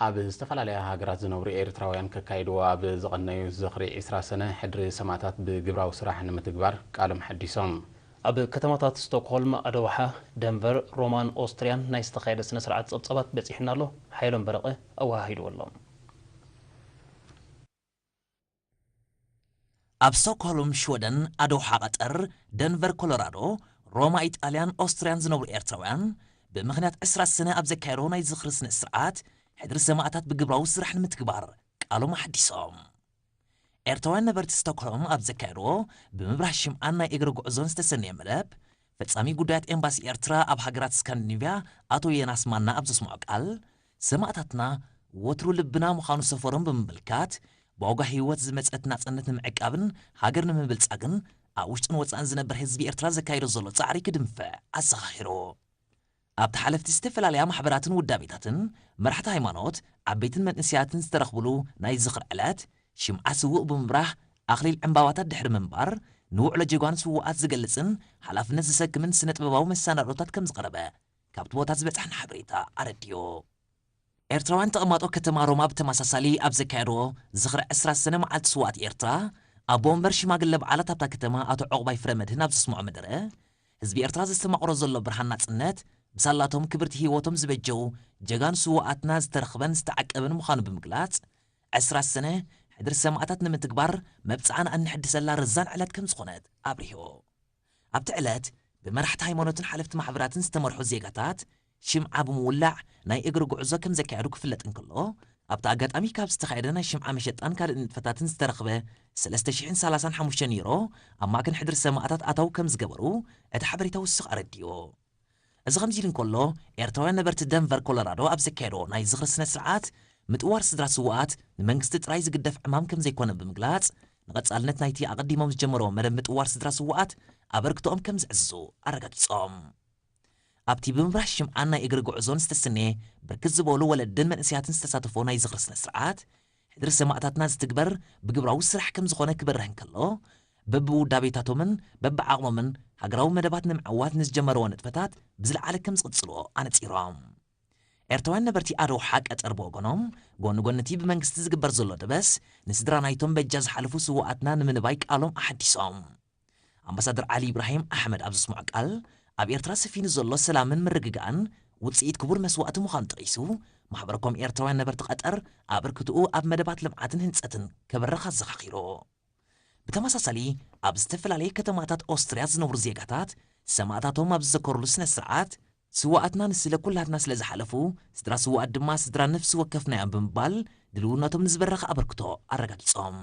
ኣብ ዝተፈላለዩ ሃገራት ዝነብሩ ኤርትራውያን ከካይድዎ ኣብ ዝቐነዩ ዝኽሪ 20 ሰነ ሕድሪ ሰማዕታት ብግብራዊ ስራሕ ንምትግባር ቃሎም ሓዲሶም ኣብ ከተማታት ስቶክሆልም ኣደውሓ ደንቨር ሮማን ኦስትሪያን ናይ ዝተኻየደ ስነ ስርዓት ጸብጸባት በፂሕና ኣሎ ሓይሎም በረቐ ኣዋሂድዎሎም ኣብ ስቶክሆልም ሽወደን ኣደውሓ ቀጠር ደንቨር ኮሎራዶ ሮማ ኢጣልያን ኦስትሪያን ዝነብሩ ኤርትራውያን ብምኽንያት 20 ሰነ ኣብ ዘካየዶ ናይ ዝኽሪ ስነ ስርዓት ሕድሪ ሰማዕታት ብግብራዊ ስራሕ ንምትግባር ቃሎም ሓዲሶም ኤርትራውያን ነበርቲ ስቶክሆልም ኣብ ዘካየዶ ብምብራህ ሽምዓን ናይ እግሪ ጉዕዞን ዝተሰነየ መደብ ፈጻሚ ጉዳያት ኤምባሲ ኤርትራ ኣብ ሃገራት ስካንዲኔቭያ ኣቶ ዮናስ ማና ኣብ ዘስምዖ ቃል ሰማዕታትና ወትሩ ልብና ምዃኑ ሰፈሮም ብምምልካት ብዋጋ ህይወት ዝመፀት ናጽነት ንምዕቃብን ሃገር ንምብልጻግን ኣብ ውሽጥን ወፃእን ዝነበር ህዝቢ ኤርትራ ዘካይዶ ዘሎ ጻዕሪ ክድንፍዕ ኣዘኻኺሩ ኣብ ተሓለፍቲ ዝተፈላለያ ማሕበራትን ውዳቤታትን መራሕቲ ሃይማኖት ዓበይትን መንእስያትን ዝተረኽብሉ ናይ ዝኽሪ ዕለት ሽምዓ ስውእ ብምብራህ ኣኽሊል ዕምባባታት ድሕሪ ምንባር ንውዕሎ ጀጓን ስውኣት ዝገልጽን ሓላፍነት ዝሰክምን ስነ ጥበባዊ መሰናዶታት ከም ዝቐረበ ካብቲ ቦታ ዝበፅሐና ሓበሬታ ኣረድዮ ኤርትራውያን ተቐማጦ ከተማ ሮማ ብተመሳሳሊ ኣብ ዘካየዶ ዝኽሪ 20 ሰነ መዓልቲ ስዋኣት ኤርትራ ኣብ ወንበር ሽማግለ በዓላት ኣብታ ከተማ ኣቶ ዕቑባይ ፍረመድህን ኣብ ዘስምዖ መደረ ህዝቢ ኤርትራ ዘስተማቕሮ ዘሎ ብርሃን ናጽነት ብሳላቶም ክብርቲ ህይወቶም ዝበጀው ጀጋን ስዋኣትና ዝተረኽበን ዝተዓቀበን ምዃኑ ብምግላጽ 20 ሰነ ሕድሪ ሰማዕታት ንምትግባር መብፅዓን እንሕድሰላ ርዛን ዕለት ከም ዝኾነት ኣብሪሆ ኣብቲ ዕለት ብመራሕቲ ሃይማኖትን ሓለፍቲ ማሕበራትን ዝተመርሑ ዜጋታት ሽምዓ ብምውላዕ ናይ እግሪ ጉዕዞ ከም ዘካየዱ ክፍለጥ እንከሎ ኣብቲ ኣጋጣሚ ካብ ዝተኻየደ ናይ ሽምዓ መሸጣን ካልእ ንጥፈታትን ዝተረኽበ 3035 ዩሮ ኣብ ማዕከን ሕድሪ ሰማዕታት ኣታው ከም ዝገበሩ እቲ ሓበሬታ ውስኽ ኣረድዮ እዚ ከምዚ ኢሉ እንከሎ ኤርትራውያን ነበርቲ ደንቨር ኮሎራዶ ኣብ ዘካየዶ ናይ ዝኽሪ ስነ ስርዓት ምጥዋር ስድራ ስዋኣት ንመንግስቲ ጥራይ ዝግደፍ ዕማም ከም ዘይኮነ ብምግላጽ ንቐጻልነት ናይቲ ኣቐዲሞም ዝጀመሮ መደብ ምጥዋር ስድራ ስዋኣት ኣበርክቶኦም ከም ዝዕዝዙ ኣረጋጊጾም ኣብቲ ብምብራህ ሽምዓን ናይ እግሪ ጉዕዞን ዝተሰነየ ብርክት ዝበሉ ወለድን መንእስያትን ዝተሳተፎ ናይ ዝኽሪ ስነ ስርዓት ሕድሪ ሰማዕታትና ዝትግበር ብግብራዊ ስራሕ ከም ዝኾነ ክበርህ እንከሎ በብውዳቤታቶምን በብዓቕሞምን ሃገራዊ መደባት ንምዕዋት ንዝጀመረዎ ንጥፈታት ብዝለዓለ ከም ዝቕጽልዎ ኣነጺሮም ኤርትራውያን ነበርቲ ኣደውሓ ቀጠር ብወገኖም ጎኒ ጎንቲ ብመንግስቲ ዝግበር ዘሎ ደበስ ንስድራ ናይቶም በጃ ዝሓለፉ ስዋኣትና ንምንባይ ቃሎም ኣሓዲሶም ኣምባሳደር ዓሊ ኢብራሂም ኣሕመድ ኣብ ዘስምዖ ቃል ኣብ ኤርትራ ሰፊኑ ዘሎ ሰላምን ምርግጋእን ውፅኢት ክቡር መስዋእቲ ምዃኑ ጠቒሱ ማሕበረኮም ኤርትራውያን ነበርቲ ቀጠር ኣበርክትኡ ኣብ መደባት ልምዓትን ህንፀትን ከበረኻ ኣዘኻኺሩ ብተመሳሳሊ ኣብ ዝተፈላለየ ከተማታት ኦስትርያ ዝነብሩ ዜጋታት ሰማዕታቶም ኣብ ዝዘከርሉ ስነ ስርዓት ስዋኣትና ንስለ ኩላትና ስለ ዝሓለፉ ስድራ ስዋኣት ድማ ስድራ ነፍሲ ወከፍናዮም ብምባል ድልውነቶም ንዝበረኸ ኣበርክቶ ኣረጋጊጾም